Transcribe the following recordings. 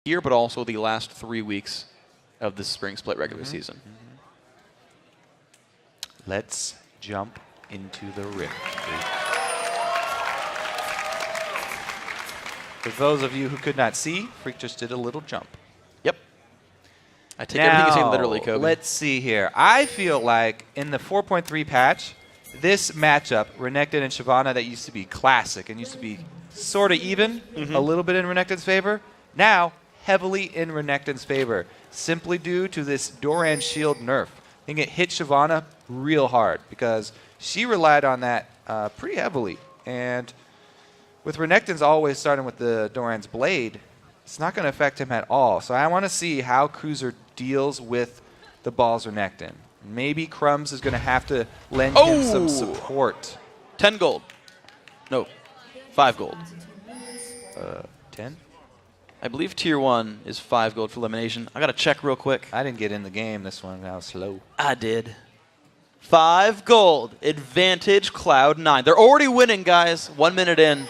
here, but also the last 3 weeks of the spring split regular season. Let's jump into the rim. For those of you who could not see, Freak just did a little jump. Yep. I take everything you say literally, Kobe. Let's see here. I feel like in the 4.3 patch, this matchup, Renekton and Shyvana, that used to be classic and used to be sort of even, a little bit in Renekton's favor, now heavily in Renekton's favor, simply due to this Doran shield nerf. I think it hit Shyvana real hard because she relied on that pretty heavily. And with Renekton's always starting with the Doran's blade, it's not going to affect him at all. So I want to see how Cruiser deals with the Balls Renekton. Maybe Crumbs is going to have to lend him some support. 10 gold. No, 5 gold. 10? I believe tier 1 is 5 gold for elimination. I got to check real quick. I didn't get in the game this one. I was slow. I did. 5 gold. Advantage Cloud9. They're already winning, guys. 1 minute in.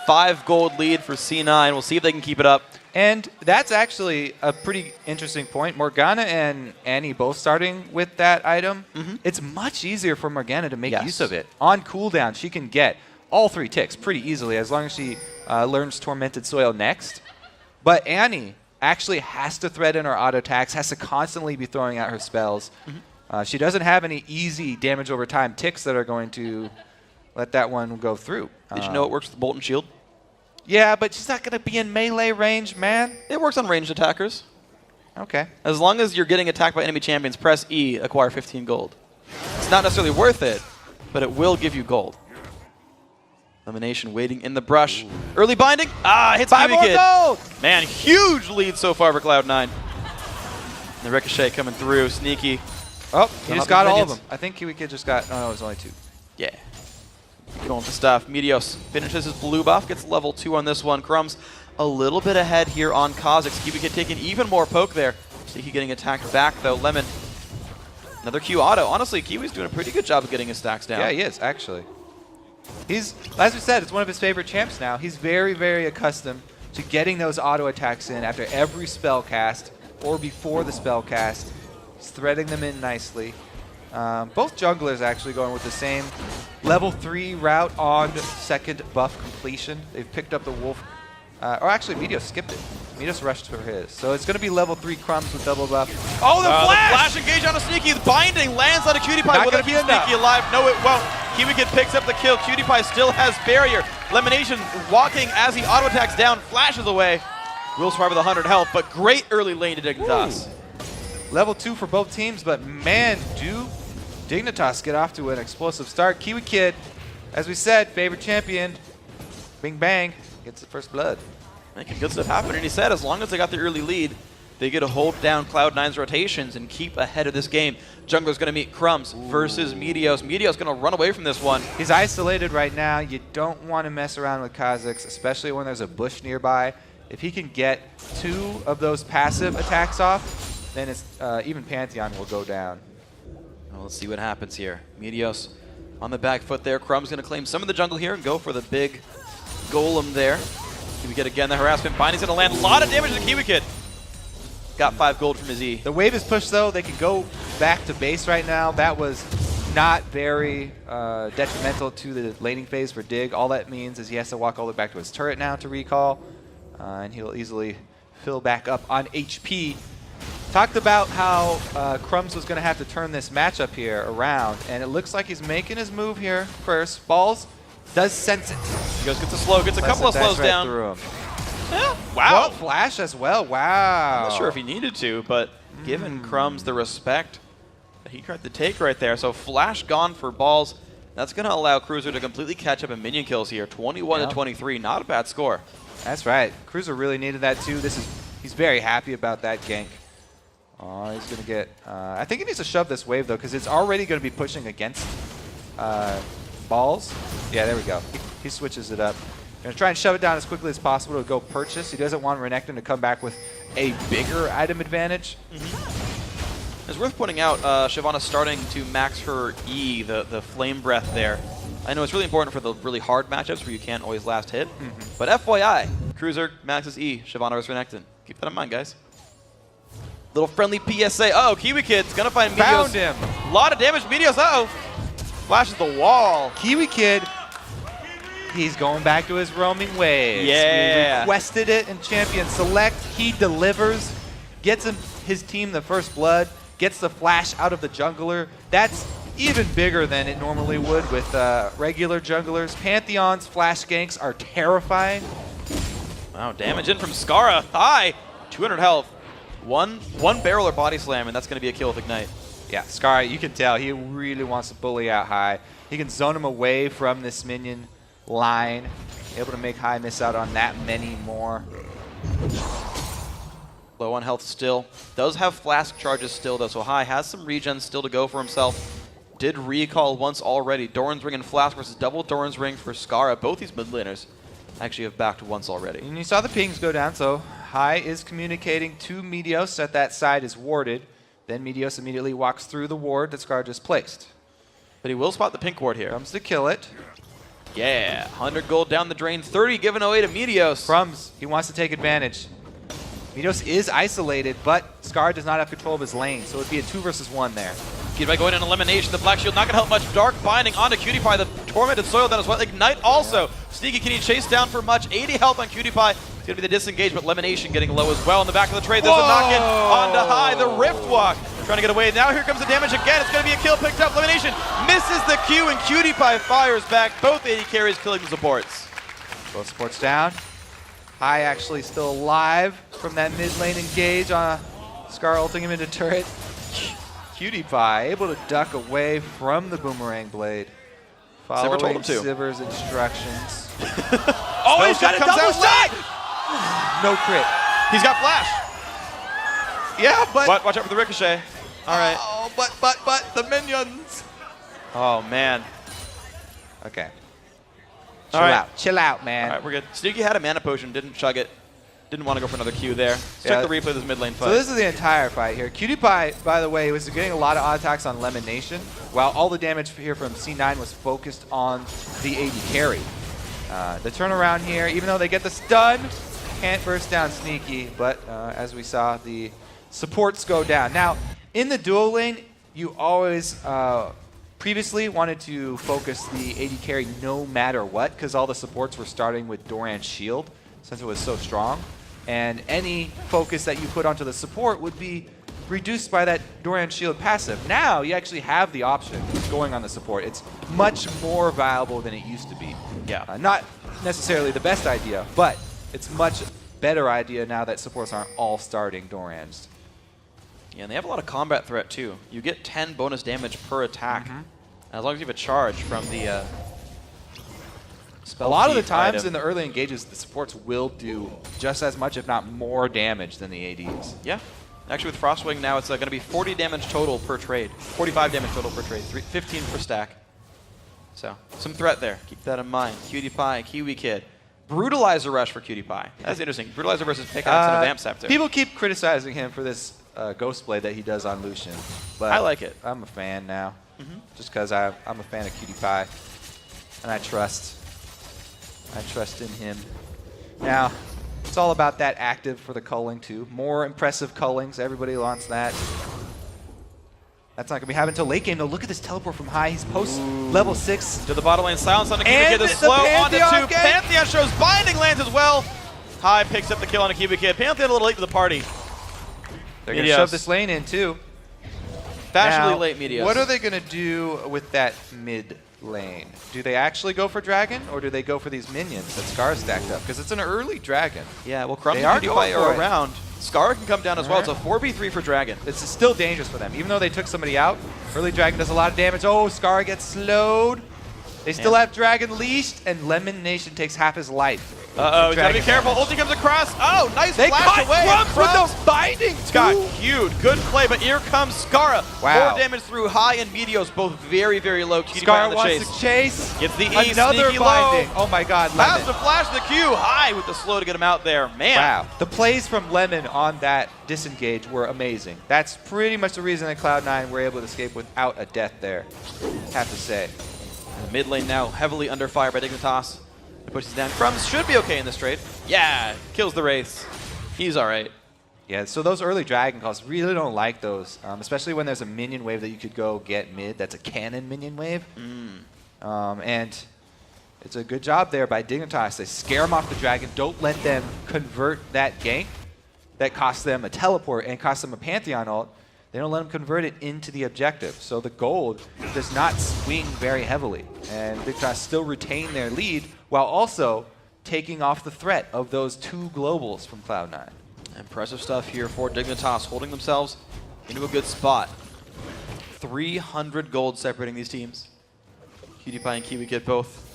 5 gold lead for C9. We'll see if they can keep it up. And that's actually a pretty interesting point. Morgana and Annie both starting with that item. It's much easier for Morgana to make use of it. On cooldown, she can get all 3 ticks pretty easily as long as she learns Tormented Soil next. But Annie actually has to thread in her auto attacks, has to constantly be throwing out her spells. She doesn't have any easy damage over time ticks that are going to let that one go through. Did you know it works with Bolt and Shield? Yeah, but she's not going to be in melee range, man. It works on ranged attackers. Okay. As long as you're getting attacked by enemy champions, press E, acquire 15 gold. It's not necessarily worth it, but it will give you gold. Elimination waiting in the brush. Early binding. Ah, hits Kiwi Kid. Gold! Man, huge lead so far for Cloud9. The Ricochet coming through, sneaky. Oh, he just got all of minions. them. I think Kiwi Kid just got, oh, no, it was only 2. Yeah. Going for stuff. Meteos finishes his blue buff, gets level 2 on this one. Crumbs a little bit ahead here on Kha'Zix. Kiwi Kid taking even more poke there. Sneaky getting attacked back though. Lemon, another Q auto. Honestly, Kiwi's doing a pretty good job of getting his stacks down. Yeah, he is, actually. He's, as we said, it's one of his favorite champs now. He's very, very accustomed to getting those auto attacks in after every spell cast or before the spell cast. He's threading them in nicely. Both junglers actually going with the same level 3 route on second buff completion. They've picked up the Wolf. Or actually, Meteos skipped it. Meteos rushed for his. So it's going to be level 3 Crumbs with double buff. Oh, the flash engage on a Sneaky. The binding lands on a Cutie Pie. Will it keep Sneaky alive? No, it won't. Kiwi Kid picks up the kill. Cutie Pie still has barrier. Elimination walking as he auto attacks down, flashes away. Will survive with 100 health, but great early lane to Dignitas. Level 2 for both teams, but man, do Dignitas get off to an explosive start. Kiwi Kid, as we said, favorite champion. Bing bang, gets the first blood. Making good stuff happen, and he said as long as they got the early lead, they get to hold down Cloud9's rotations and keep ahead of this game. Jungler's going to meet Crumbs versus Meteos. Meteos going to run away from this one. He's isolated right now. You don't want to mess around with Kha'Zix, especially when there's a bush nearby. If he can get 2 of those passive attacks off, then it's even Pantheon will go down. Well, let's see what happens here. Meteos on the back foot there. Crumb's going to claim some of the jungle here and go for the big golem there. Kiwi Kid again, the harassment binding's going to land a lot of damage to Kiwi Kid. Got 5 gold from his E. The wave is pushed though. They can go back to base right now. That was not very detrimental to the laning phase for Dig. All that means is he has to walk all the way back to his turret now to recall. And he'll easily fill back up on HP. Talked about how Crumbs was going to have to turn this matchup here around, and it looks like he's making his move here first. Balls does sense it. He goes, gets a slow, gets a couple of slows down. Through him. Yeah. Wow. Oh, flash as well. Wow. I'm not sure if he needed to, but given Crumbs the respect that he tried to take right there. So flash gone for Balls. That's going to allow Cruiser to completely catch up in minion kills here. 21 to 23, not a bad score. That's right. Cruiser really needed that too. He's very happy about that gank. Oh, he's going to get... I think he needs to shove this wave, though, because it's already going to be pushing against Balls. Yeah, there we go. He switches it up. Going to try and shove it down as quickly as possible to go purchase. He doesn't want Renekton to come back with a bigger item advantage. It's worth pointing out Shyvana starting to max her E, the Flame Breath there. I know it's really important for the really hard matchups where you can't always last hit. But FYI, Cruiser, Max's E, Shyvana versus Renekton. Keep that in mind, guys. Little friendly PSA. Uh-oh, Kiwi Kid's gonna find Meteos. Found him. A lot of damage, Meteos, uh-oh. Flashes the wall. Kiwi Kid, he's going back to his roaming ways. Yeah. We requested it in Champion Select. He delivers, gets his team the first blood, gets the flash out of the jungler. That's even bigger than it normally would with regular junglers. Pantheon's flash ganks are terrifying. Wow, damage in from Skara. High, 200 health. One barrel or body slam, and that's going to be a kill with Ignite. Yeah, Scar, you can tell he really wants to bully out High. He can zone him away from this minion line, able to make High miss out on that many more. Low on health still. Does have flask charges still, though, so High has some regen still to go for himself. Did recall once already. Doran's Ring and Flask versus double Doran's Ring for Skara. Both these mid laners actually have backed once already. And you saw the pings go down, so High is communicating to Meteos that that side is warded. Then Meteos immediately walks through the ward that Scar just placed. But he will spot the pink ward here. Comes to kill it. Yeah, 100 gold down the drain, 30 given away to Meteos. Crumbs, he wants to take advantage. Meteos is isolated, but Scar does not have control of his lane, so it would be a 2 versus 1 there. By going in elimination, the Black Shield not going to help much. Dark binding onto Cutie-Pie, the Tormented Soil down as well. Ignite also. Sneaky, can he chase down for much? 80 health on Cutie-Pie. It's going to be the disengage, but elimination getting low as well. In the back of the trade, there's a knock-in onto High. The Rift Walk trying to get away. Now here comes the damage again. It's going to be a kill picked up. Elimination misses the Q, and Cutie-Pie fires back. Both AD carries killing the supports. Both supports down. High actually still alive from that mid lane engage. Scar ulting him into turret. Cutie-Pie able to duck away from the boomerang blade. Sivir told Following him to. Sivir's instructions. Oh, he's got a double shot! No crit. He's got flash. Yeah, but Watch out for the ricochet. All right. Oh, but the minions. Oh, man. Okay. All right. Chill out, man. All right, we're good. Sneaky had a mana potion, didn't chug it. Didn't want to go for another Q there. Let's check the replay of this mid lane fight. So this is the entire fight here. Cutie-Pie, by the way, was getting a lot of odd attacks on Lemon Nation, while all the damage here from C9 was focused on the AD carry. The turnaround here, even though they get the stun, can't burst down Sneaky, but as we saw, the supports go down. Now, in the duo lane, you always previously wanted to focus the AD carry no matter what, because all the supports were starting with Doran's shield, since it was so strong. And any focus that you put onto the support would be reduced by that Doran Shield passive. Now you actually have the option of going on the support. It's much more valuable than it used to be. Yeah. Not necessarily the best idea, but it's much better idea now that supports aren't all starting Dorans. Yeah, and they have a lot of combat threat too. You get 10 bonus damage per attack, as long as you have a charge from the A lot of the times in the early engages, the supports will do just as much, if not more, damage than the ADs. Yeah. Actually, with Frostwing now, it's going to be 40 damage total per trade. 45 damage total per trade. 15 per stack. So, some threat there. Keep that in mind. Cutie-Pie, Kiwi Kid. Brutalizer Rush for Cutie-Pie. That's interesting. Brutalizer versus Pickaxe and a Vamp Scepter. People keep criticizing him for this Ghost Blade that he does on Lucian. But I like it. I'm a fan now. Just because I'm a fan of Cutie-Pie. And I trust in him. Now, it's all about that active for the culling too. More impressive cullings. Everybody wants that. That's not going to be happening until late game though. Look at this teleport from High. He's post level 6. To the bottom lane. Silence on the Kiwi And Kid. The the slow onto 2. Pantheon gang. Pantheon shows Binding lands as well. High picks up the kill on a Kiwi Kid. Pantheon a little late to the party. They're going to shove this lane in too. Fashionably Now, late Meteos. what are they going to do with that mid lane? Do they actually go for Dragon, or do they go for these minions that Scar stacked up? Because it's an early Dragon. Yeah, well, Crumbs They and are Cutie-Pie going for are it. around. Scar can come down as well. It's a 4v3 for Dragon. It's still dangerous for them. Even though they took somebody out, early Dragon does a lot of damage. Oh, Scar gets slowed. They still have Dragon leashed, and Lemon Nation takes half his life. Uh-oh, he's got to be Dragon careful. damage. Ulti comes across. Oh, nice They flash caught away. Crumbs with the binding, Scott, too. huge. Good play, but here comes Skara. Wow. 4 damage through High and Meteos, both very, very low. Cutie-Pie Scar on the wants chase. to chase. Gets the E, Another sneaky binding. low. Oh my God, Has Lemon. to flash the Q. High with the slow to get him out there. Man. Wow. The plays from Lemon on that disengage were amazing. That's pretty much the reason that Cloud9 were able to escape without a death there, have to say. Mid lane now heavily under fire by Dignitas. Pushes down. Crumbs should be okay in this trade. Yeah, kills the Wraiths. He's all right. Yeah, so those early Dragon calls, really don't like those, especially when there's a minion wave that you could go get mid. That's a cannon minion wave. And it's a good job there by Dignitas. They scare them off the Dragon. Don't let them convert that gank that costs them a teleport and costs them a Pantheon ult. They don't let them convert it into the objective. So the gold does not swing very heavily. And Dignitas still retain their lead while also taking off the threat of those 2 globals from Cloud9. Impressive stuff here for Dignitas, holding themselves into a good spot. 300 gold separating these teams. PewDiePie and Kiwi get both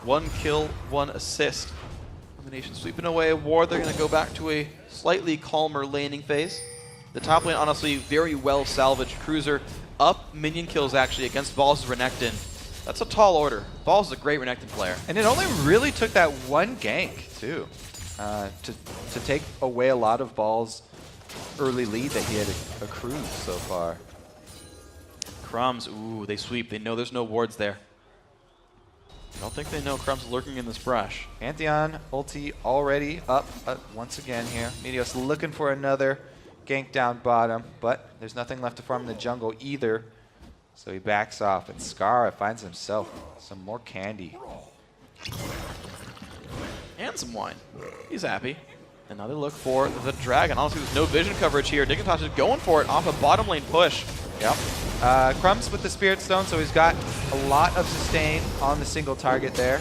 1 kill, 1 assist. Elimination sweeping away a ward. They're going to go back to a slightly calmer laning phase. The top lane, honestly, very well salvaged. Cruiser up minion kills actually against Balls' Renekton. That's a tall order. Balls is a great Renekton player. And it only really took that 1 gank, too, to take away a lot of Balls' early lead that he had accrued so far. Crumbs, ooh, they sweep. They know there's no wards there. I don't think they know Crumbs lurking in this brush. Pantheon ulti already up once again here. Meteos looking for another gank down bottom, but there's nothing left to farm in the jungle either. So he backs off, and Skara finds himself some more candy. And some wine. He's happy. And now they look for the dragon. Honestly, there's no vision coverage here. Dignitas is going for it off a bottom lane push. Yep. Crumbs with the Spirit Stone, so he's got a lot of sustain on the single target there.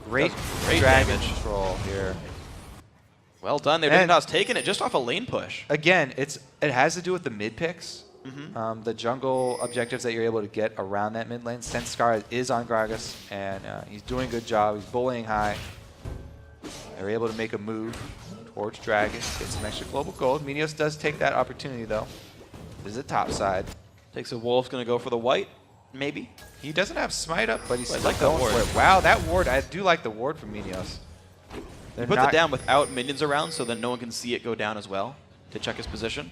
Great dragon damage control here. Well done there. Dignitas taking it just off a lane push. Again, it has to do with the mid picks. The jungle objectives that you're able to get around that mid lane. Since Skara is on Gragas, and he's doing a good job. He's bullying high. They're able to make a move towards Dragon, get some extra global gold. Meteos does take that opportunity, though. This is a top side. Takes a wolf, going to go for the white, maybe. He doesn't have smite up, but he's still like going that ward. for it. Wow, that ward, I do like the ward from Meteos. He puts it down without minions around, so that no one can see it go down as well to check his position.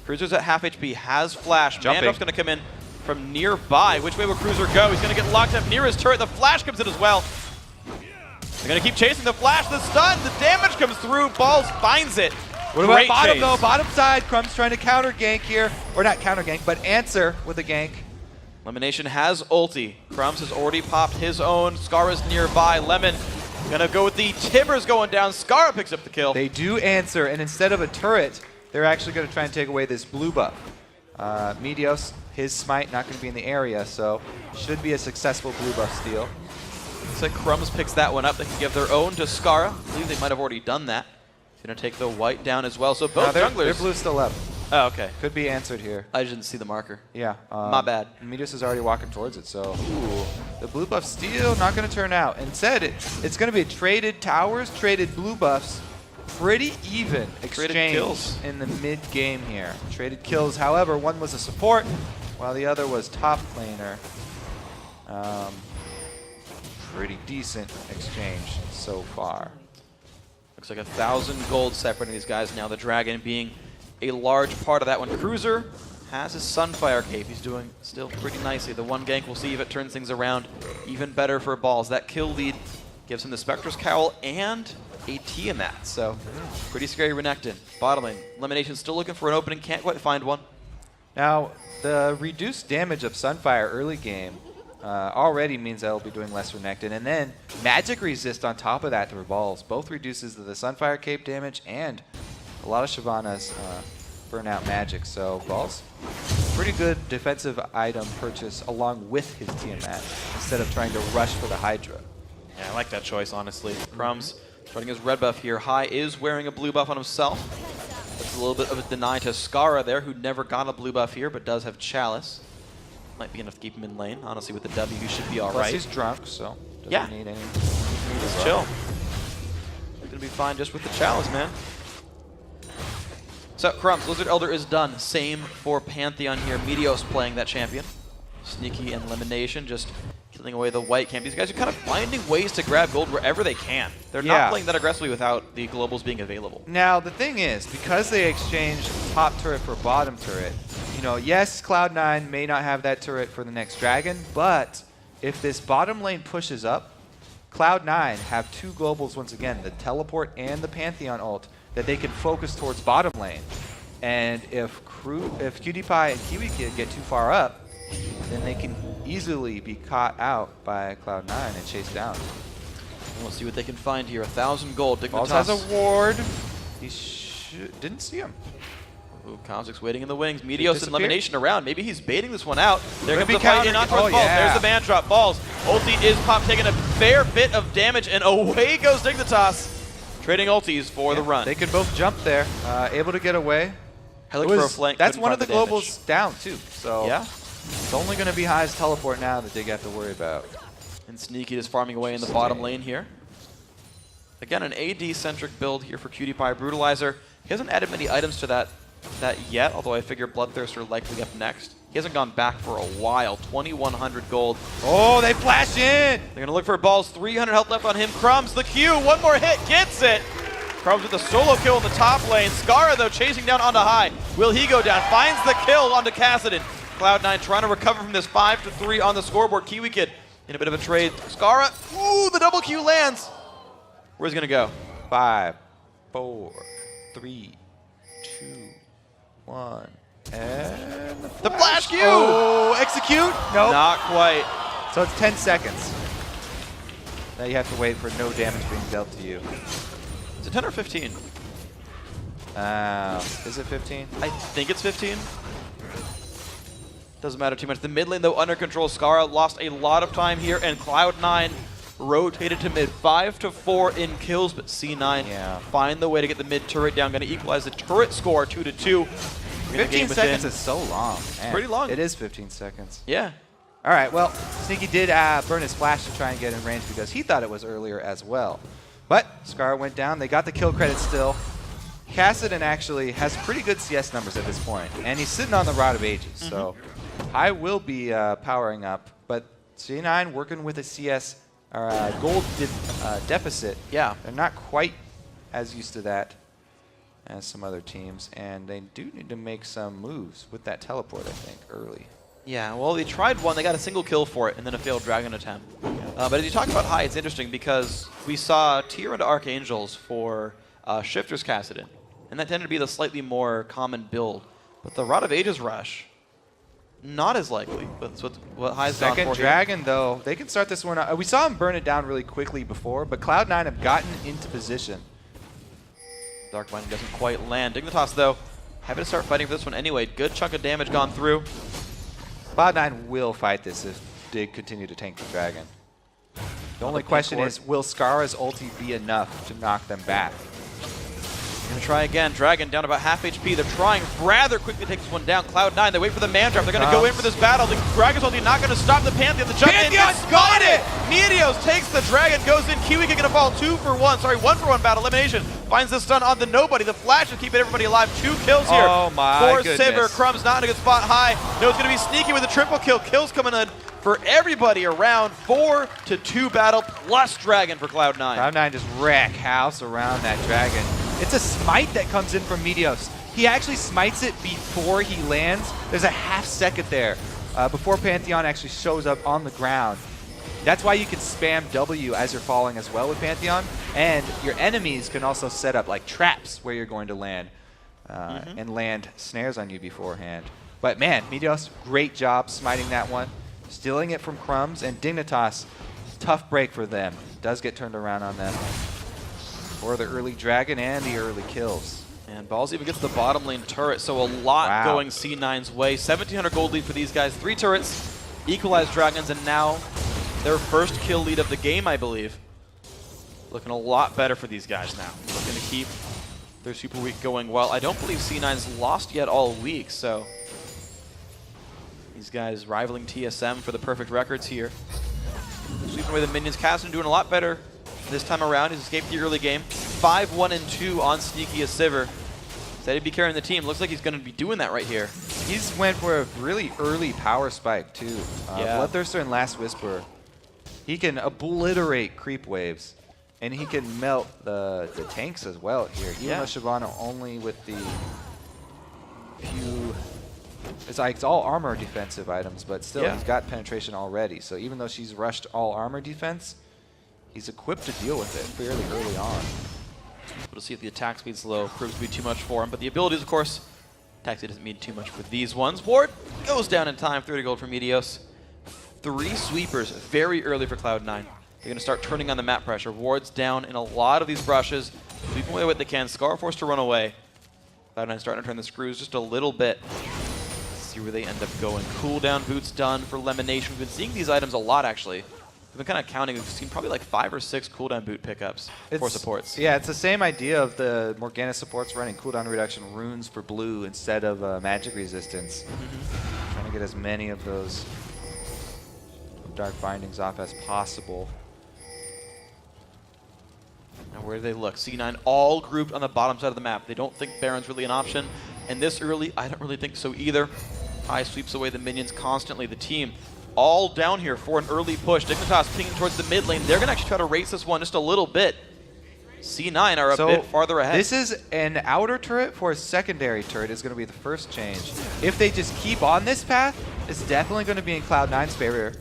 Cruiser's at half HP, has flash. Mandop's going to come in from nearby. Which way will Cruiser go? He's going to get locked up near his turret. The flash comes in as well. They're going to keep chasing the flash, the stun, the damage comes through. Balls finds it. What about Great bottom, chase. though? Bottom side, Crumbs trying to counter gank here. Or not counter gank, but answer with a gank. Elimination has ulti. Crumbs has already popped his own. Skara's nearby. Lemon going to go with the Timbers going down. Skara picks up the kill. They do answer, and instead of a turret, they're actually going to try and take away this blue buff. Meteos, his smite not going to be in the area, so should be a successful blue buff steal. Looks like Crumbs picks that one up. They can give their own to Skara. I believe they might have already done that. Going to take the white down as well. So both junglers. Their blue's still up. Oh, okay. Could be answered here. I didn't see the marker. Yeah. My bad. Meteos is already walking towards it, so the blue buff steal not going to turn out. Instead, it's going to be traded towers, traded blue buffs. Pretty even exchange in the mid game here. Traded kills, however, one was a support while the other was top laner. Pretty decent exchange so far. Looks like 1,000 gold separating these guys now. The dragon being a large part of that one. Cruiser has his Sunfire cape. He's doing still pretty nicely. The one gank, we'll see if it turns things around even better for Balls. That kill lead gives him the Spectre's Cowl and a Tiamat. So pretty scary Renekton. Bottom lane. Elimination still looking for an opening. Can't quite find one. Now, the reduced damage of Sunfire early game already means that it'll be doing less Renekton. And then Magic Resist on top of that for Balls. Both reduces the Sunfire cape damage and a lot of Shyvana's burnout magic. So Balls, pretty good defensive item purchase along with his Tiamat instead of trying to rush for the Hydra. Yeah, I like that choice, honestly. Crumbs starting his red buff here. High is wearing a blue buff on himself. That's a little bit of a deny to Skara there, who never got a blue buff here, but does have Chalice. Might be enough to keep him in lane. Honestly, with the W, he should be all right. Plus he's drunk, so doesn't need any. Just chill. He's gonna be fine just with the Chalice, man. So, Crumbs, Lizard Elder is done. Same for Pantheon here. Meteos playing that champion. Sneaky and Elimination, just killing away the white camp. These guys are kind of finding ways to grab gold wherever they can. They're not playing that aggressively without the globals being available. Now, the thing is, because they exchanged top turret for bottom turret, you know, yes, Cloud9 may not have that turret for the next dragon, but if this bottom lane pushes up, Cloud9 have two globals once again, the Teleport and the Pantheon ult, that they can focus towards bottom lane. And if QtPie and KiwiKid get too far up, then they can easily be caught out by Cloud9 and chased down. We'll see what they can find here. 1,000 gold. Dignitas Balls has a ward. He didn't see him. Ooh, Kha'Zix waiting in the wings. Meteos and Elimination around. Maybe he's baiting this one out. There Could comes the be fight in on countering. towards Balls. Yeah. There's the man drop. Balls. Ulti is pop, taking a fair bit of damage, and away goes Dignitas. Trading ultis for the run. They could both jump there, able to get away. I looked for a flank. That's couldn't one of find the damage. globals down too. So Yeah. it's only going to be High's teleport now that they have to worry about. And Sneaky is farming away in the bottom lane here. Again, an AD-centric build here for QtPie Brutalizer. He hasn't added many items to that yet, although I figure Bloodthirster likely up next. He hasn't gone back for a while. 2,100 gold. Oh, they flash in! They're going to look for Balls. 300 health left on him. Crumbs, the Q. One more hit. Gets it. Crumbs with a solo kill in the top lane. Skara, though, chasing down onto High. Will he go down? Finds the kill onto Kassadin. Cloud9 trying to recover from this 5-3 on the scoreboard. KiwiKid in a bit of a trade. Skara. Ooh, the double Q lands. Where's he going to go? 5, 4, 3, 2, 1, and The flash Q! Oh, execute? Nope. Not quite. So it's 10 seconds. Now you have to wait for no damage being dealt to you. Is it 10 or 15? Is it 15? I think it's 15. Doesn't matter too much. The mid lane, though, under control. Skara lost a lot of time here, and Cloud9 rotated to mid. 5-4 in kills, but C9 find the way to get the mid turret down. Going to equalize the turret score 2-2. 15 seconds is so long. Man. Pretty long. It is 15 seconds. Yeah. All right, well, Sneaky did burn his flash to try and get in range because he thought it was earlier as well. But Scar went down. They got the kill credit still. Kassadin actually has pretty good CS numbers at this point, and he's sitting on the Rod of Ages. So I will be powering up, but C9 working with a CS or gold deficit. Yeah. They're not quite as used to that as some other teams, and they do need to make some moves with that teleport, I think, early. Yeah, well, they tried one. They got a single kill for it, and then a failed Dragon attempt. But as you talk about High, it's interesting because we saw tier into Archangels for Shifter's Kassadin, and that tended to be the slightly more common build. But the Rod of Ages rush, not as likely. That's what High's gone for Second Dragon, though, they can start this one out. We saw him burn it down really quickly before, but Cloud9 have gotten into position. Dark Binding doesn't quite land. Dignitas, though, happy to start fighting for this one anyway. Good chunk of damage gone through. Cloud9 will fight this if they continue to tank the Dragon. The only question is, will Skara's ulti be enough to knock them back? Gonna try again. Dragon down about half HP. They're trying rather quickly to take this one down. Cloud9, they wait for the man drop. They're gonna go in for this battle. The Dragon's ulti not gonna stop the Pantheon. The jump in, got it! Meteos takes the Dragon, goes in. KiwiKid gonna fall 2-for-1. Sorry, 1-for-1 battle elimination. Finds the stun on the Nobody. The flash is keeping everybody alive. 2 kills here. Oh my for goodness. Sivir. Crumbs not in a good spot. High. No, it's gonna be Sneaky with a triple kill. Kills coming in for everybody around. 4-2 battle plus Dragon for Cloud9. Cloud9 just wreck house around that Dragon. It's a smite that comes in from Meteos. He actually smites it before he lands. There's a half second there before Pantheon actually shows up on the ground. That's why you can spam W as you're falling as well with Pantheon. And your enemies can also set up like traps where you're going to land and land snares on you beforehand. But man, Meteos, great job smiting that one. Stealing it from Crumbs, and Dignitas, tough break for them. Does get turned around on them. For the early Dragon and the early kills. And Balls even gets the bottom lane turret, so a lot going C9's way. 1,700 gold lead for these guys. 3 turrets, equalized Dragons, and now their first kill lead of the game, I believe. Looking a lot better for these guys now. Looking to keep their super week going well. I don't believe C9's lost yet all week, so these guys rivaling TSM for the perfect records here. Sweeping away the minions. Kassadin doing a lot better this time around. He's escaped the early game. 5-1-2 on Sneaky as Sivir. Said he'd be carrying the team. Looks like he's going to be doing that right here. He's went for a really early power spike too. Bloodthirster and Last Whisper. He can obliterate creep waves, and he can melt the tanks as well here. Even though Shyvana only with the few, it's all armor defensive items, but still he's got penetration already. So even though she's rushed all armor defense, he's equipped to deal with it fairly early on. We'll see if the attack speed's low proves to be too much for him, but the abilities, of course, attack speed doesn't mean too much for these ones. Ward goes down in time, 30 gold for Meteos. 3 sweepers very early for Cloud9. They're going to start turning on the map pressure. Ward's down in a lot of these brushes, sweeping away what they can. Scar forced to run away. Cloud9 starting to turn the screws just a little bit. See where they end up going. Cooldown boots done for Lemonation. We've been seeing these items a lot, actually. We've been kind of counting. We've seen probably like 5 or 6 cooldown boot pickups for supports. Yeah, it's the same idea of the Morgana supports running cooldown reduction runes for blue instead of magic resistance. Trying to get as many of those dark bindings off as possible. Now where do they look? C9 all grouped on the bottom side of the map. They don't think Baron's really an option. And this early, I don't really think so either. High sweeps away the minions constantly. The team all down here for an early push. Dignitas pinging towards the mid lane. They're going to actually try to race this one just a little bit. C9 are a bit farther ahead. This is an outer turret for a secondary turret is going to be the first change. If they just keep on this path, it's definitely going to be in Cloud9's favor.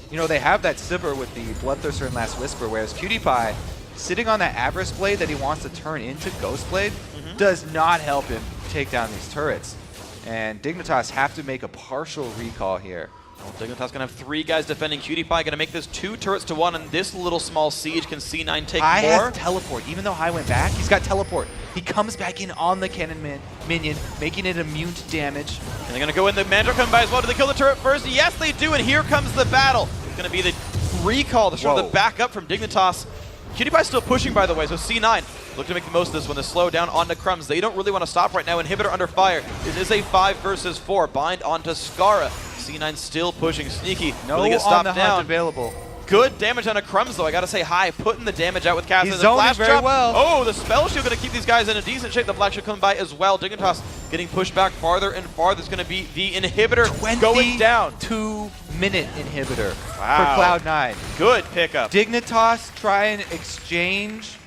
You know, they have that Sivir with the Bloodthirster and Last Whisper, whereas PewDiePie, sitting on that Avarice Blade that he wants to turn into Ghost Blade, does not help him take down these turrets. And Dignitas have to make a partial recall here. Well, Dignitas going to have 3 guys defending. PewDiePie going to make this 2 turrets to 1, and this little small siege can C9 take High more. has teleport. Even though High went back, he's got teleport. He comes back in on the cannon minion, making it immune to damage. And they're going to go in. The Mandra coming by as well. Do they kill the turret first? Yes, they do, and here comes the battle. It's going to be the recall, the sort of the backup from Dignitas. PewDiePie's still pushing, by the way, so C9 look to make the most of this one. The slow down onto Crumbs. They don't really want to stop right now. Inhibitor under fire. It is a 5 versus 4. Bind onto Skara. C9 still pushing. Sneaky. No they get stopped on the down. hunt available. Good damage on a Crumbs, though. I got to say, High putting the damage out with Cassidy. He's The flash zoning very drop. well. Oh, the spell shield going to keep these guys in a decent shape. The Black Shield coming by as well. Dignitas getting pushed back farther and farther. It's going to be the Inhibitor going down. 2-minute inhibitor Wow. for Cloud9. Good pickup. Dignitas try and exchange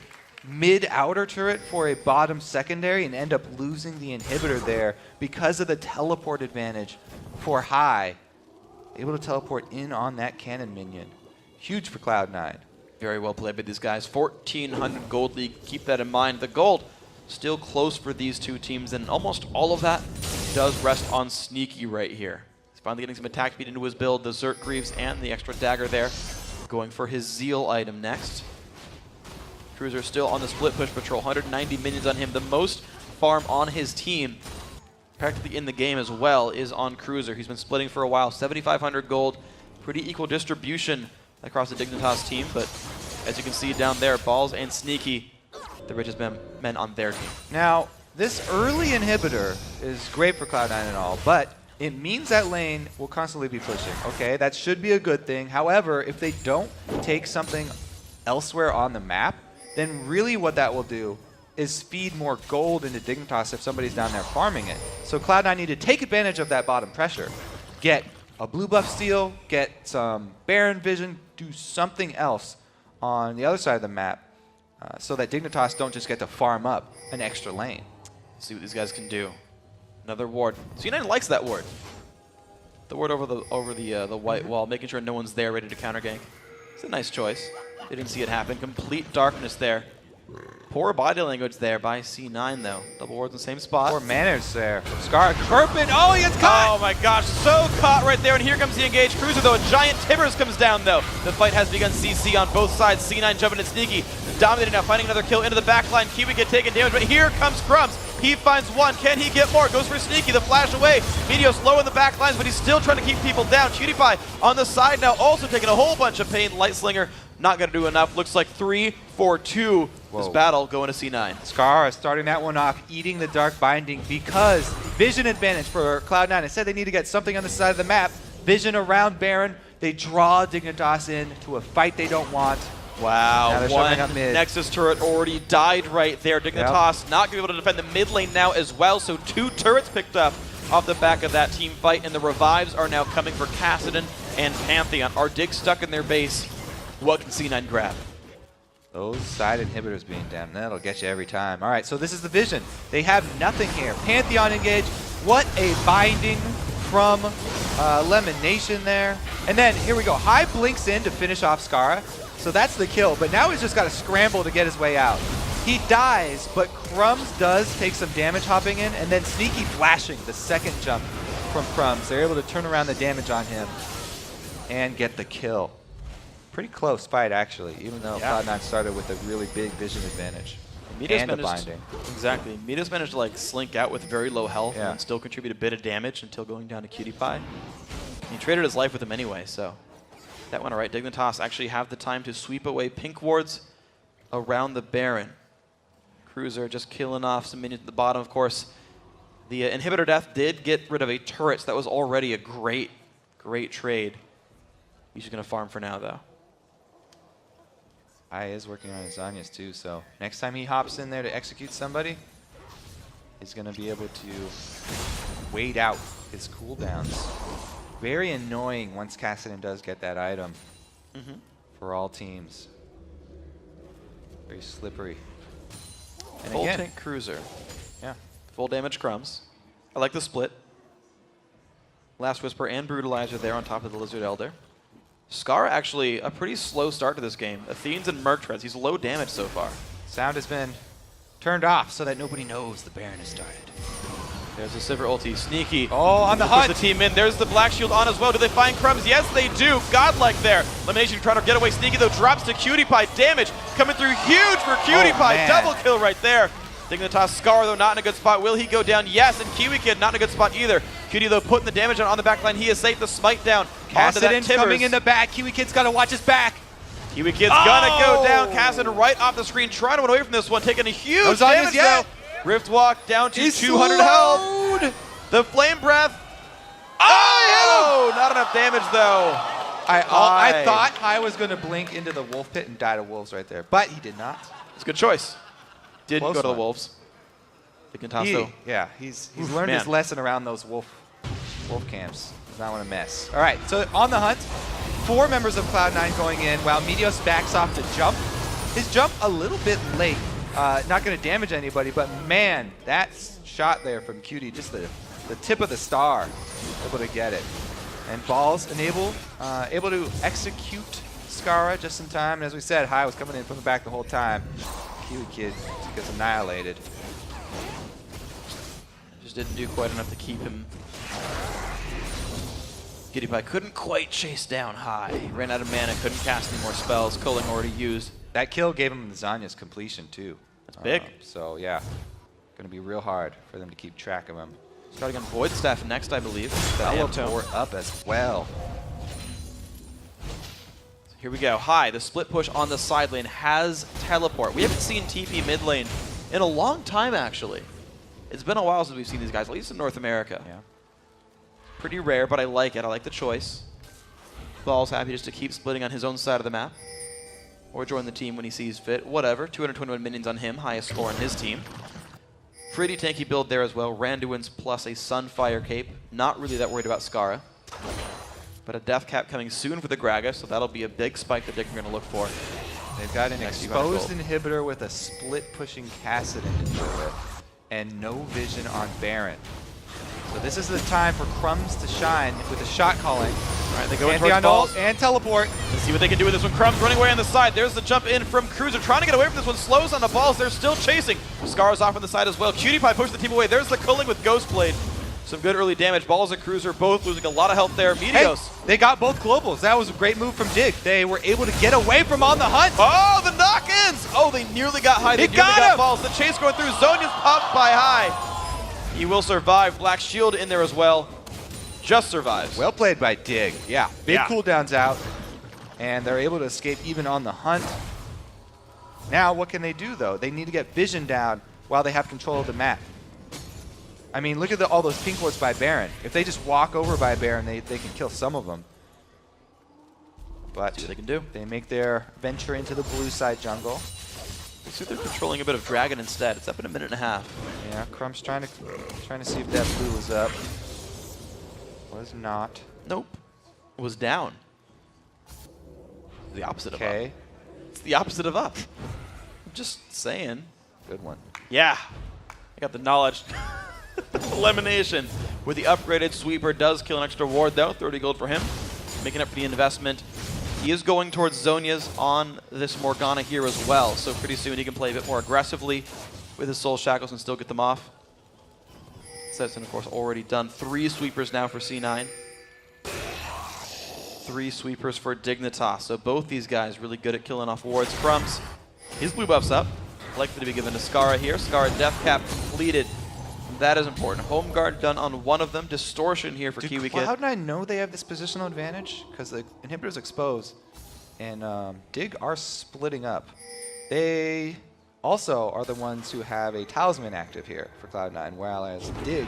mid-outer turret for a bottom secondary and end up losing the inhibitor there because of the teleport advantage for High. Able to teleport in on that cannon minion. Huge for Cloud9. Very well played by these guys. 1,400 gold league. Keep that in mind. The gold still close for these two teams, and almost all of that does rest on Sneaky right here. He's finally getting some attack speed into his build. The Zerk Greaves and the extra dagger there. Going for his Zeal item next. Cruiser still on the split push patrol. 190 minions on him. The most farm on his team, practically in the game as well, is on Cruiser. He's been splitting for a while. 7,500 gold. Pretty equal distribution across the Dignitas team, but as you can see down there, Balls and Sneaky, the richest men on their team. Now, this early inhibitor is great for Cloud9 and all, but it means that lane will constantly be pushing. Okay, that should be a good thing. However, if they don't take something elsewhere on the map, then really what that will do is feed more gold into Dignitas if somebody's down there farming it. So Cloud9 need to take advantage of that bottom pressure. Get a blue buff steal, get some Baron vision, do something else on the other side of the map so that Dignitas don't just get to farm up an extra lane. See what these guys can do. Another ward. C9 likes that ward. The ward over the white wall, making sure no one's there ready to counter gank. It's a nice choice. They didn't see it happen. Complete darkness there. Poor body language there by C9 though. Double wards in the same spot. Poor manners there. Scar Kirpin. Oh, he gets caught! Oh my gosh, so caught right there. And here comes the engaged Cruiser though. A giant Tibbers comes down though. The fight has begun. CC on both sides. C9 jumping in Sneaky. Dominating now, finding another kill into the back line. Kiwi get taken damage, but here comes Crumbs. He finds one. Can he get more? Goes for Sneaky. The flash away. Meteos low in the back lines, but he's still trying to keep people down. PewDiePie on the side now, also taking a whole bunch of pain. Lightslinger not going to do enough. Looks like 3-4-2. This battle going to C9. Scar starting that one off, eating the Dark Binding because vision advantage for Cloud9. Instead, they need to get something on the side of the map. Vision around Baron. They draw Dignitas in to a fight they don't want. Wow, one up mid. Nexus turret already died right there. Dignitas not going to be able to defend the mid lane now as well, so 2 turrets picked up off the back of that team fight, and the revives are now coming for Kassadin and Pantheon. Are Dig stuck in their base? What can C9 grab? Those side inhibitors being down, that'll get you every time. All right, so this is the vision. They have nothing here. Pantheon engaged. What a binding from Lemonation there. And then here we go. High blinks in to finish off Skara. So that's the kill. But now he's just got to scramble to get his way out. He dies, but Crumbs does take some damage hopping in, and then Sneaky flashing the second jump from Crumbs. They're able to turn around the damage on him and get the kill. Pretty close fight, actually, even though Cloud9 started with a really big vision advantage. And the binding. Exactly. Meteos managed to like slink out with very low health and still contribute a bit of damage until going down to Cutie Pie. He traded his life with him anyway, so that went all right. Dignitas actually have the time to sweep away pink wards around the Baron. Cruiser just killing off some minions at the bottom. Of course, the inhibitor death did get rid of a turret, so that was already a great trade. He's just going to farm for now, though. I is working on his Zanyas too, so next time he hops in there to execute somebody, he's going to be able to wait out his cooldowns. Very annoying once Kassadin does get that item for all teams. Very slippery. And Full again, tank Cruiser. Yeah. Full damage Crumbs. I like the split. Last Whisper and Brutalizer there on top of the Lizard Elder. Scar actually a pretty slow start to this game. Athenes and Merc Treads. He's low damage so far. Sound has been turned off so that nobody knows the Baron has started. There's the Sivir ulti. Sneaky. Oh, on the hunt. Push the team in. There's the Black Shield on as well. Do they find Crumbs? Yes, they do. Godlike there. Elimination trying to get away. Sneaky, though, drops to Cutie Pie. Damage coming through huge for Cutie Pie. Man. Double kill right there. Dignitas Scar, though, not in a good spot. Will he go down? Yes, and Kiwi Kid not in a good spot either. Cutie, though, putting the damage on the back line. He is safe. The smite down. Kassadin's coming in the back. Kiwi Kid's got to watch his back. Kiwi Kid's gonna go down. Kassadin right off the screen, trying to run away from this one, taking a huge damage, though. Rift Walk down to 200 health. The Flame Breath. Oh, not enough damage, though. I thought I was going to blink into the Wolf Pit and die to Wolves right there, but he did not. It's a good choice. Didn't Close go to the one. Wolves. Dignitas, though. Yeah, he's learned his lesson around those wolf camps. Does not want to mess. All right, so on the hunt, 4 members of Cloud9 going in while Meteos backs off the jump. His jump a little bit late. Not going to damage anybody, but man, that shot there from Cutie, just the tip of the star, able to get it. And Balls able to execute Skara just in time. And as we said, High was coming in from the back the whole time. Kiwi Kid gets annihilated. Just didn't do quite enough to keep him. Cutie Pie couldn't quite chase down High. He ran out of mana, couldn't cast any more spells. Culling already used. That kill gave him the Zanya's completion too. That's big. So yeah, going to be real hard for them to keep track of him. Starting on Void Staff next, I believe. Teleport up as well. Here we go. High, the split push on the side lane has teleport. We haven't seen TP mid lane in a long time, actually. It's been a while since we've seen these guys, at least in North America. Yeah. Pretty rare, but I like it. I like the choice. Ball's happy just to keep splitting on his own side of the map. Or join the team when he sees fit. Whatever. 221 minions on him, highest score on his team. Pretty tanky build there as well. Randuin's plus a Sunfire cape. Not really that worried about Skara. But a death cap coming soon for the Gragas, so that'll be a big spike that Dick are going to look for. They've got an exposed inhibitor with a split pushing Kassadin into it, and no vision on Baron. So this is the time for Crumbs to shine with a shot calling. All right, they go in towards Balls. And teleport. Let's see what they can do with this one. Crumbs running away on the side. There's the jump in from Cruiser. Trying to get away from this one. Slows on the Balls. They're still chasing. Scar's off on the side as well. Cutie Pie pushed the team away. There's the culling with Ghost Blade. Some good early damage. Balls and Cruiser both losing a lot of health there. Meteos. Hey, they got both globals. That was a great move from Dig. They were able to get away from on the hunt. Oh, the knock-ins! Oh, they nearly got High. They nearly got Balls. The chase going through. Zonya's popped by High. He will survive. Black Shield in there as well. Just survives. Well played by Dig. Yeah, big cooldowns out. And they're able to escape even on the hunt. Now, what can they do, though? They need to get vision down while they have control of the map. I mean, look at all those pink wards by Baron. If they just walk over by Baron, they can kill some of them. But see what they can do. They make their venture into the blue side jungle. Looks like they're controlling a bit of Dragon instead. It's up in a minute and a half. Yeah, Crumb's trying to see if that blue was up. Was not. Nope. It was down. The opposite of up. Okay. It's the opposite of up. I'm just saying. Good one. Yeah. I got the knowledge. Elimination with the upgraded sweeper does kill an extra ward though. 30 gold for him. Making up for the investment He is going towards Zhonya's on this Morgana here as well, so pretty soon he can play a bit more aggressively with his Soul Shackles and still get them off. Setson, of course, already done 3 sweepers now for C9. 3 sweepers for Dignitas, so both these guys really good at killing off wards. Crumbs, his blue buff's up, likely to be given to Skara here. Skara death cap completed. That is important. Home guard done on one of them. Distortion here for Kiwi Kid. Cloud9 know they have this positional advantage? Because the inhibitor's exposed, and Dig are splitting up. They also are the ones who have a talisman active here for Cloud9, whereas Dig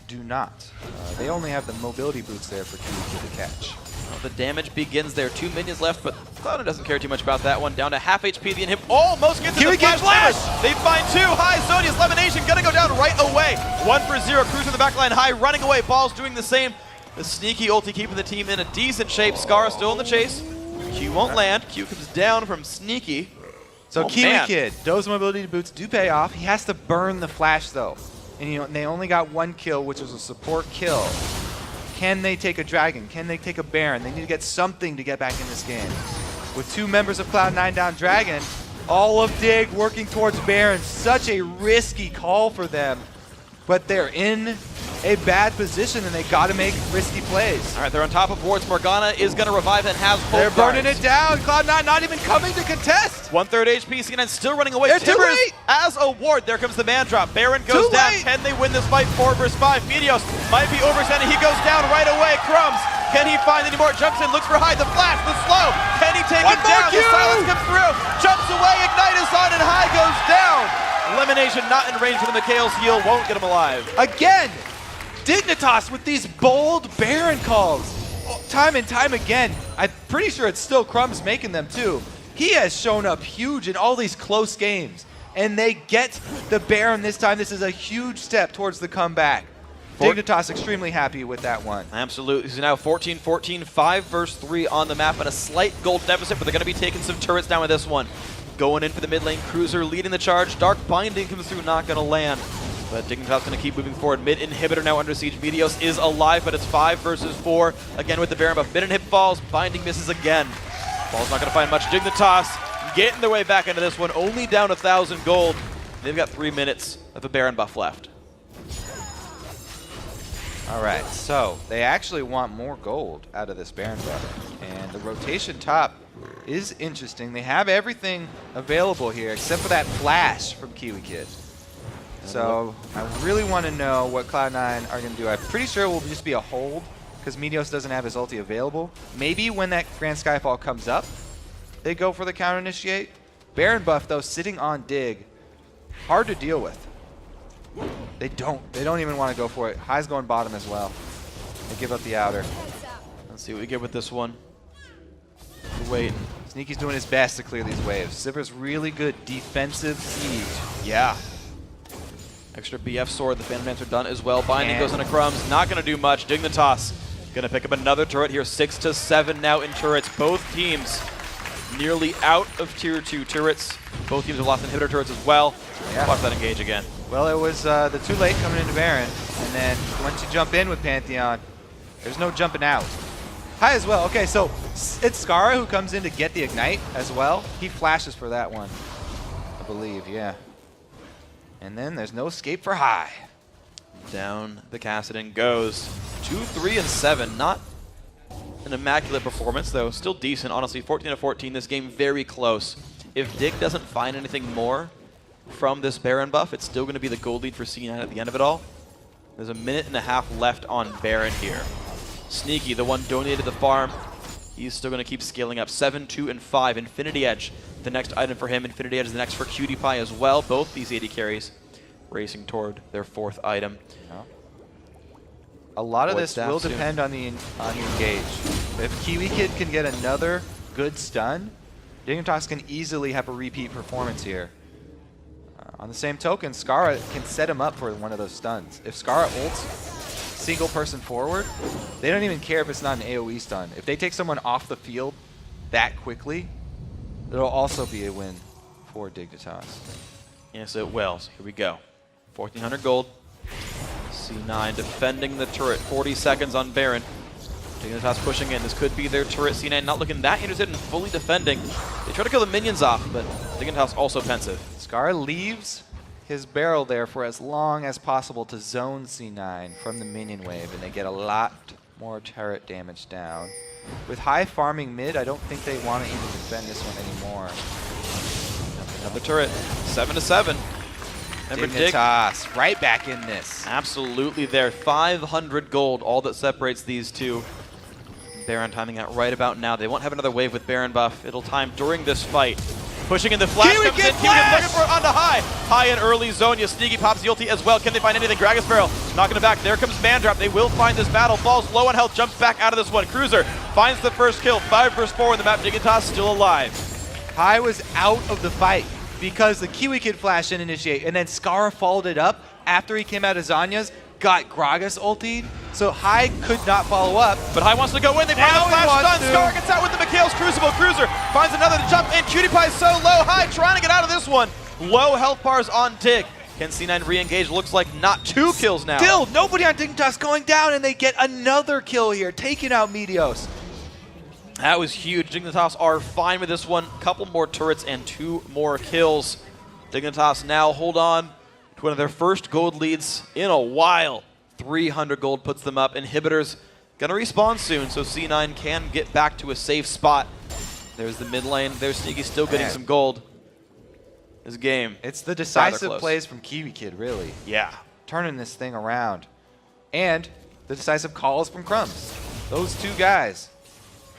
do not. They only have the mobility boots there for Kiwi Kid to catch. Well, the damage begins there. 2 minions left, but Cloud9 doesn't care too much about that one. Down to half HP. The inhib almost gets Kiwi the Kid flash! They find 2. High Zhonya's Lemonation gonna go down right away. 1-for-0. Cruz in the backline. High running away. Ball's doing the same. The sneaky ulti keeping the team in a decent shape. Skara still in the chase. Q won't land. Q comes down from Sneaky. So Kiwi Kid, those mobility boots do pay off. He has to burn the flash though. And they only got 1 kill, which was a support kill. Can they take a Dragon? Can they take a Baron? They need to get something to get back in this game. With 2 members of Cloud9 down Dragon, all of Dig working towards Baron. Such a risky call for them. But they're in a bad position and they got to make risky plays. All right, they're on top of wards. Morgana is going to revive and has full They're burning guards. it down. Cloud9 not even coming to contest. 1/3 HP. C9 still running away. They're too Timbers late. as a ward. There comes the man drop. Baron goes Too down. late. Can they win this fight? 4 versus 5. Meteos might be overextended. He goes down right away. Crumbs. Can he find any more? Jumps in. Looks for High. The flash. The slow. Can he take One him more down? Q. The silence comes through. Jumps away. Ignite is on and High goes down. Elimination not in range for the Mikhail's heal. Won't get him alive. Again, Dignitas with these bold Baron calls. Time and time again. I'm pretty sure it's still Crumbs making them too. He has shown up huge in all these close games. And they get the Baron this time. This is a huge step towards the comeback. Dignitas extremely happy with that one. Absolutely. So now 14-14, 5 versus 3 on the map, and a slight gold deficit, but they're going to be taking some turrets down with this one. Going in for the mid lane, Cruiser leading the charge. Dark Binding comes through, not going to land. But Dignitas going to keep moving forward. Mid inhibitor now under siege. Meteos is alive, but it's 5 versus 4. Again with the Baron buff. Mid inhib falls. Binding misses again. Ball's not going to find much. Dignitas getting their way back into this one. Only down 1,000 gold. They've got 3 minutes of the Baron buff left. All right, so they actually want more gold out of this Baron buff. And the rotation top is interesting. They have everything available here except for that flash from Kiwi Kid. So I really want to know what Cloud9 are going to do. I'm pretty sure it will just be a hold because Meteos doesn't have his ulti available. Maybe when that Grand Skyfall comes up, they go for the counter initiate. Baron buff though, sitting on Dig, hard to deal with. They don't even want to go for it. High's going bottom as well. They give up the outer. Let's see what we get with this one. Wait. Sneaky's doing his best to clear these waves. Sivir's really good defensive siege. Yeah. Extra BF sword. The Phantom Dancer done as well. Binding goes into Crumbs. Not going to do much. Dignitas going to pick up another turret here. 6 to 7 now in turrets. Both teams nearly out of tier 2 turrets. Both teams have lost inhibitor turrets as well. Yeah. Watch that engage again. Well, it was the too late coming into Baron, and then once you jump in with Pantheon, there's no jumping out. High as well. Okay, so it's Skara who comes in to get the Ignite as well. He flashes for that one, I believe, yeah. And then there's no escape for High. Down the Kassadin goes. 2, 3, and 7. Not an immaculate performance, though. Still decent, honestly. 14 to 14. This game very close. If Dig doesn't find anything more from this Baron buff, it's still going to be the gold lead for C9 at the end of it all. There's a minute and a half left on Baron here. Sneaky, the one donated the farm. He's still going to keep scaling up. 7, 2, and 5. Infinity Edge, the next item for him. Infinity Edge is the next for Cutie Pie as well. Both these AD carries racing toward their 4th item. A lot of Void this staff will soon. depend on the engage. If Kiwi Kid can get another good stun, Dignitas can easily have a repeat performance here. On the same token, Skara can set him up for one of those stuns. If Skara ults single person forward, they don't even care if it's not an AoE stun. If they take someone off the field that quickly, it'll also be a win for Dignitas. Yes, it will. So here we go. 1,400 gold. C9 defending the turret. 40 seconds on Baron. Dignitas pushing in. This could be their turret. C9 not looking that interested in fully defending. They try to kill the minions off, but Dignitas also pensive. Scar leaves his barrel there for as long as possible to zone C9 from the minion wave, and they get a lot more turret damage down. With high farming mid, I don't think they want to even defend this one anymore. Another turret. 7-7. Remember Dignitas right back in this. Absolutely there. 500 gold, all that separates these two. Baron timing out right about now. They won't have another wave with Baron buff. It'll time during this fight. Pushing in the flash Kiwi comes in. get Kiwi flash! looking for it onto high. High and early zone. Sneaky pops the ulti as well. Can they find anything? Gragas Barrel knocking it back. There comes Mandrop. They will find this battle. Falls low on health. Jumps back out of this one. Cruiser finds the first kill. 5 versus 4 in the map. Dignitas still alive. High was out of the fight because the Kiwi Kid flashed and initiate, and then Scar followed it up after he came out of Zanya's, got Gragas ultied, so High could not follow up. But High wants to go in. They find Now the he flash wants stun. to. Scar gets out with the Mikhail's Crucible. Cruiser finds another to jump in. Cutie Pie so low. High trying to get out of this one. Low health bars on Dig. Can C9 re-engage? Looks like not 2 kills now. Still, nobody on Dignitas going down, and they get another kill here, taking out Meteos. That was huge. Dignitas are fine with this one. Couple more turrets and 2 more kills. Dignitas now hold on to one of their first gold leads in a while. 300 gold puts them up. Inhibitors gonna respawn soon, so C9 can get back to a safe spot. There's the mid lane. There's Sneaky still getting some gold. This game. It's the decisive close. plays from Kiwi Kid, really. Yeah. Turning this thing around. And the decisive calls from Crumbs. Those 2 guys.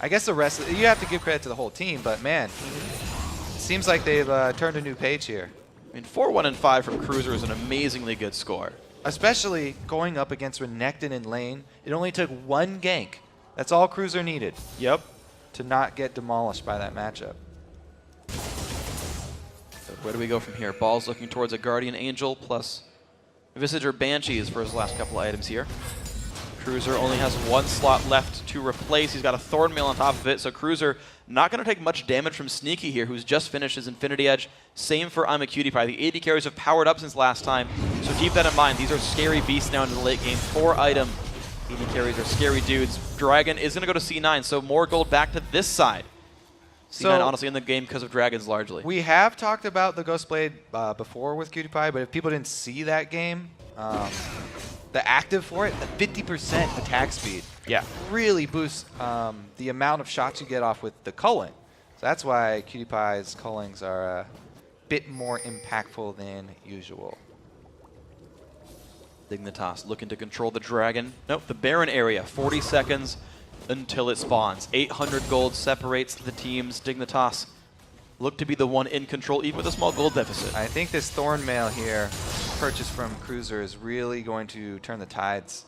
I guess the rest, you have to give credit to the whole team, but man, it seems like they've turned a new page here. I mean, 4-1-5 from Cruiser is an amazingly good score. Especially going up against Renekton in lane. It only took 1 gank. That's all Cruiser needed. Yep. To not get demolished by that matchup. So where do we go from here? Ball's looking towards a Guardian Angel plus Visager Banshees for his last couple of items here. Cruiser only has 1 slot left to replace. He's got a Thornmail on top of it, so Cruiser not going to take much damage from Sneaky here, who's just finished his Infinity Edge. Same for I'm a Cutie Pie. The AD carries have powered up since last time, so keep that in mind. These are scary beasts now in the late game. 4 item AD carries are scary dudes. Dragon is going to go to C9, so more gold back to this side. C9 So, honestly in the game because of Dragons largely. We have talked about the Ghostblade before with Cutie Pie, but if people didn't see that game, the active for it, the 50% attack speed, really boosts the amount of shots you get off with the culling. So that's why Cutie Pie's cullings are a bit more impactful than usual. Dignitas looking to control the dragon. Nope, the Baron area. 40 seconds until it spawns. 800 gold separates the teams. Dignitas look to be the one in control, even with a small gold deficit. I think this Thornmail here, purchased from Cruiser, is really going to turn the tides.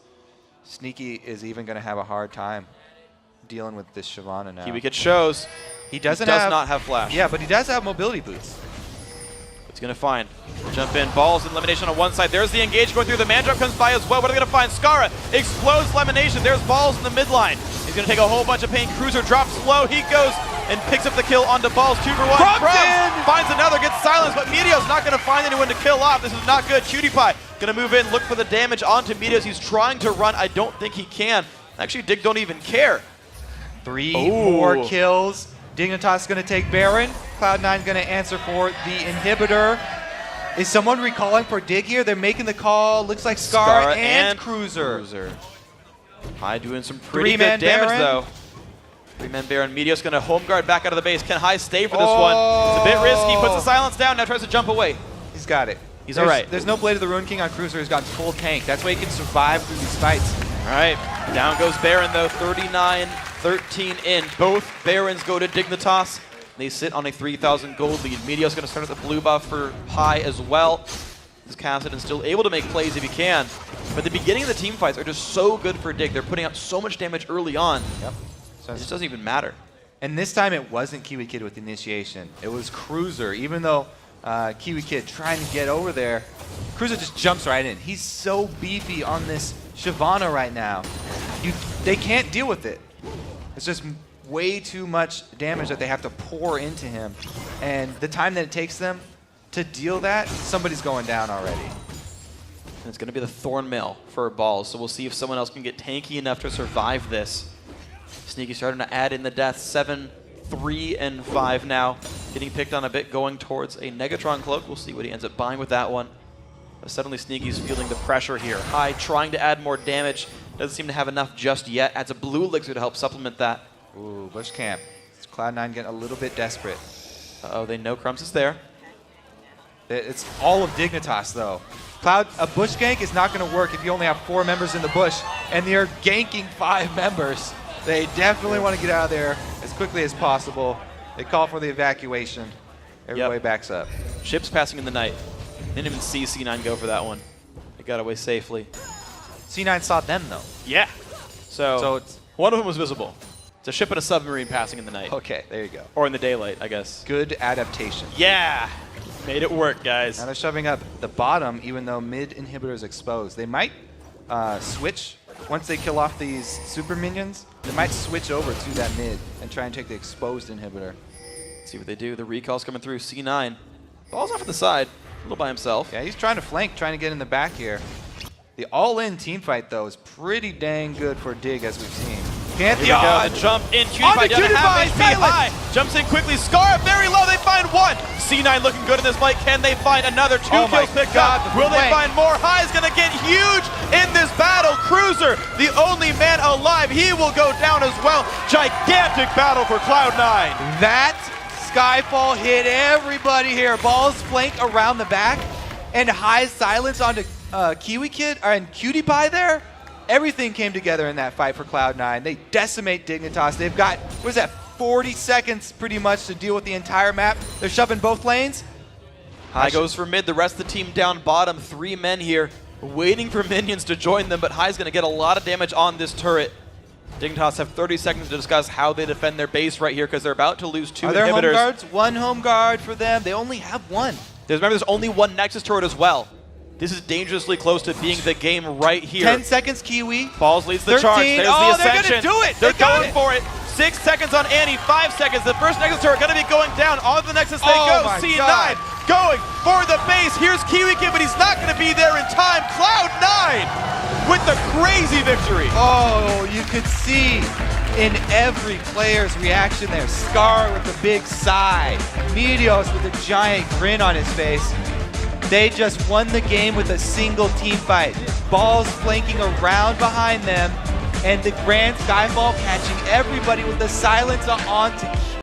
Sneaky is even going to have a hard time dealing with this Shyvana now. Kiwi Kid shows. He Does does not have flash. Yeah, but he does have mobility boots. It's going to find. Jump in. Balls and Elimination on one side. There's the engage going through. The Mandrop comes by as well. What are they going to find? Skara explodes Elimination. There's Balls in the midline. He's going to take a whole bunch of pain. Cruiser drops low. He goes and picks up the kill onto Balls. 2 for 1. Crumbs finds another. Gets silenced, but Meteo's not going to find anyone to kill off. This is not good. Cutie Pie going to move in, look for the damage onto Meteos. He's trying to run. I don't think he can. Actually, Dig don't even care. 3 more kills. Dignitas going to take Baron. Cloud9 going to answer for the inhibitor. Is someone recalling for Dig here? They're making the call. Looks like Skara and Cruiser. High doing some pretty good Three-man damage, Baron. though. 3-man Baron. Meteos going to home guard back out of the base. Can High stay for this one? It's a bit risky. Puts the silence down. Now tries to jump away. He's got it. He's all right. There's no Blade of the Ruin King on Cruiser. He's got full tank. That's why he can survive through these fights. All right. Down goes Baron, though. 39-13 in. Both Barons go to Dignitas. They sit on a 3,000 gold lead. Meteos going to start at the blue buff for High as well. This Kassadin still able to make plays if he can. But the beginning of the team fights are just so good for Dig. They're putting out so much damage early on. Yep. So it just doesn't even matter. And this time it wasn't Kiwi Kid with initiation. It was Cruiser. Even though Kiwi Kid trying to get over there, Cruiser just jumps right in. He's so beefy on this Shyvana right now. They can't deal with it. It's just way too much damage that they have to pour into him. And the time that it takes them to deal that, somebody's going down already. And it's going to be the Thornmail for Balls. So we'll see if someone else can get tanky enough to survive this. Sneaky starting to add in the deaths. 7, 3, and 5 now. Getting picked on a bit, going towards a Negatron cloak. We'll see what he ends up buying with that one. But suddenly Sneaky's feeling the pressure here. High trying to add more damage. Doesn't seem to have enough just yet. Adds a blue elixir to help supplement that. Ooh, Bush Camp. Cloud9 getting a little bit desperate. Uh-oh, they know Crumbs is there. It's all of Dignitas, though. A bush gank is not going to work if you only have 4 members in the bush, and you're ganking 5 members. They definitely want to get out of there as quickly as possible. They call for the evacuation. Everybody backs up. Ships passing in the night. Didn't even see C9 go for that one. They got away safely. C9 saw them, though. Yeah. So it's one of them was visible. It's a ship and a submarine passing in the night. okay, there you go. Or in the daylight, I guess. Good adaptation. Yeah. Made it work, guys. Now they're shoving up the bottom, even though mid inhibitor is exposed. They might switch once they kill off these super minions. They might switch over to that mid and try and take the exposed inhibitor. See what they do. The recall's coming through. C9. Ball's off to the side. A little by himself. Yeah, he's trying to flank, trying to get in the back here. The all-in team fight, though, is pretty dang good for Dig, as we've seen. Here we go. The jump in. Cutie down to half HP high. Jumps in quickly. Scar very low. They find one. C9 looking good in this fight. Can they find another? 2 kills picked up. Will they find more? High is going to get huge in this battle. Cruiser, the only man alive. He will go down as well. Gigantic battle for Cloud9. That Skyfall hit everybody here. Balls flank around the back, and High silence onto Kiwi Kid and Cutie Pie there. Everything came together in that fight for Cloud9. They decimate Dignitas. They've got, what is that, 40 seconds pretty much to deal with the entire map. They're shoving both lanes. High goes for mid. The rest of the team down bottom. 3 men here waiting for minions to join them, but High's going to get a lot of damage on this turret. Dignitas have 30 seconds to discuss how they defend their base right here because they're about to lose 2 Are there inhibitors. home guards? 1 home guard for them. They only have 1. Remember, there's only 1 Nexus turret as well. This is dangerously close to being the game right here. 10 seconds, Kiwi. Balls leads the 13. charge. There's the Ascension. They're going to do it. They're going for it. 6 seconds on Annie, 5 seconds. The first Nexus turret going to be going down. On the Nexus they go. C9 going for the base. Here's Kiwi Kid, but he's not going to be there in time. Cloud9 with the crazy victory. Oh, you could see in every player's reaction there. Scar with the big sigh. Meteos with a giant grin on his face. They just won the game with a single team fight. Balls flanking around behind them, and the Grand Skyfall catching everybody with the silence onto